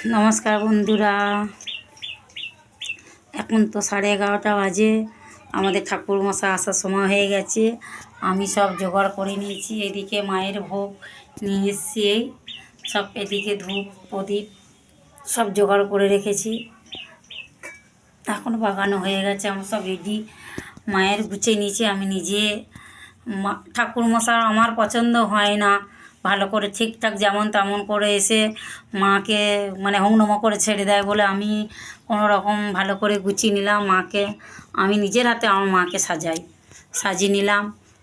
নমস্কার বন্ধুরা, এখন তো 11:30 বাজে। আমাদের ঠাকুরমশাই আসার সময় হয়ে গেছে। আমি সব জোগাড় করে নিয়েছি। এদিকে মায়ের ভোগ নিয়ে এসেছি, এই সব এদিকে ধূপ প্রদীপ সব জোগাড় করে রেখেছি। এখন বাগানো হয়ে গেছে, আমার সব রেডি। মায়ের গুছিয়ে নিয়েছি আমি নিজে। ঠাকুরমশাই আমার পছন্দ হয় না ভালো করে ঠিকঠাক যেমন তেমন করে এসে মাকে মানে হোমনমা করে ছেড়ে দেয় বলে আমি কোনো রকম ভালো করে গুছিয়ে নিলাম মাকে। আমি নিজের হাতে আমার মাকে সাজিয়ে নিলাম,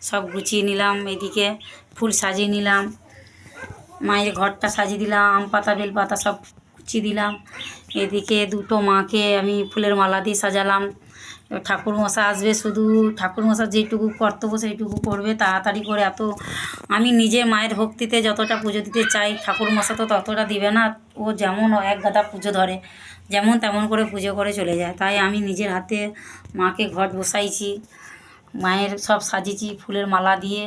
সব গুছিয়ে নিলাম। এদিকে ফুল সাজিয়ে নিলাম, মায়ের ঘরটা সাজিয়ে দিলাম, আম পাতা বেলপাতা সব গুছিয়ে দিলাম। এদিকে দুটো মাকে আমি ফুলের মালা দিয়ে সাজালাম। এবার ঠাকুরমশাই আসবে, শুধু ঠাকুরমশাই যেটুকু কর্তব্য সেইটুকু করবে তাড়াতাড়ি করে। এত আমি নিজে মায়ের ভক্তিতে যতটা পুজো দিতে চাই, ঠাকুরমশাই তো ততটা দিবে না। ও যেমন এক গাদা পুজো ধরে, যেমন তেমন করে পুজো করে চলে যায়। তাই আমি নিজের হাতে মাকে ঘট বসাইছি, মায়ের সব সাজিয়েছি ফুলের মালা দিয়ে।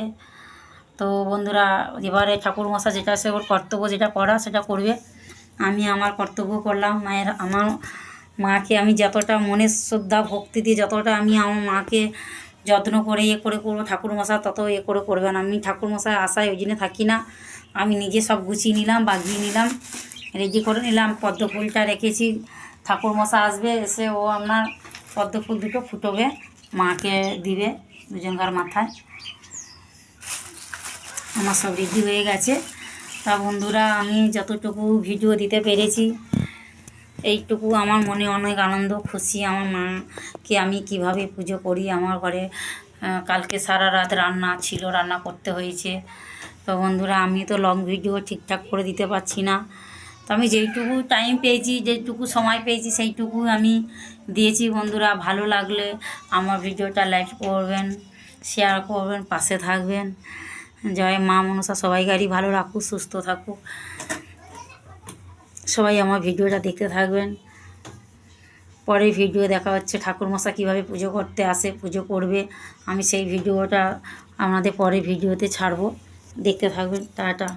তো বন্ধুরা, এবারে ঠাকুরমশাই যেটা সে ওর কর্তব্য যেটা করা সেটা করবে। আমি আমার কর্তব্য করলাম। আমার মাকে আমি যতটা মনের শ্রদ্ধা ভক্তি দিয়ে যতটা আমি আমার মাকে যত্ন করে করে করবো, ঠাকুরমশাই তত করে করবেন। আমি ঠাকুরমশাই আশায় ওই জন্য থাকি না। আমি নিজে সব গুছিয়ে নিলাম, বাগিয়ে নিলাম, রেডি করে নিলাম। পদ্ম ফুলটা রেখেছি, ঠাকুরমশাই আসবে, এসে ও আপনার পদ্ম ফুল দুটো ফুটোবে, মাকে দিবে দুজনকার মাথায়। আমার সব রেডি হয়ে গেছে। তা বন্ধুরা, আমি যতটুকু ভিডিও দিতে পেরেছি এইটুকু আমার মনে অনেক আনন্দ খুশি। আমার মাকে আমি কিভাবে পুজো করি। আমার ঘরে কালকে সারা রাত রান্না ছিল, রান্না করতে হয়েছে। তো বন্ধুরা, আমি তো লং ভিডিও ঠিকঠাক করে দিতে পারছি না। তো আমি যেইটুকু টাইম পেয়েছি, যেটুকু সময় পেয়েছি সেইটুকু আমি দিয়েছি। বন্ধুরা, ভালো লাগলে আমার ভিডিওটা লাইক করবেন, শেয়ার করবেন, পাশে থাকবেন। জয় মা মনসা সবাইকারই ভালো রাখুক, সুস্থ থাকুক। সবাই আমার ভিডিওটা দেখতে থাকবেন। পরের ভিডিও দেখা হচ্ছে ঠাকুরমশাই কীভাবে পুজো করতে আসে, পুজো করবে। আমি সেই ভিডিওটা আপনাদের পরের ভিডিওতে ছাড়বো, দেখতে থাকবেন। টাটা।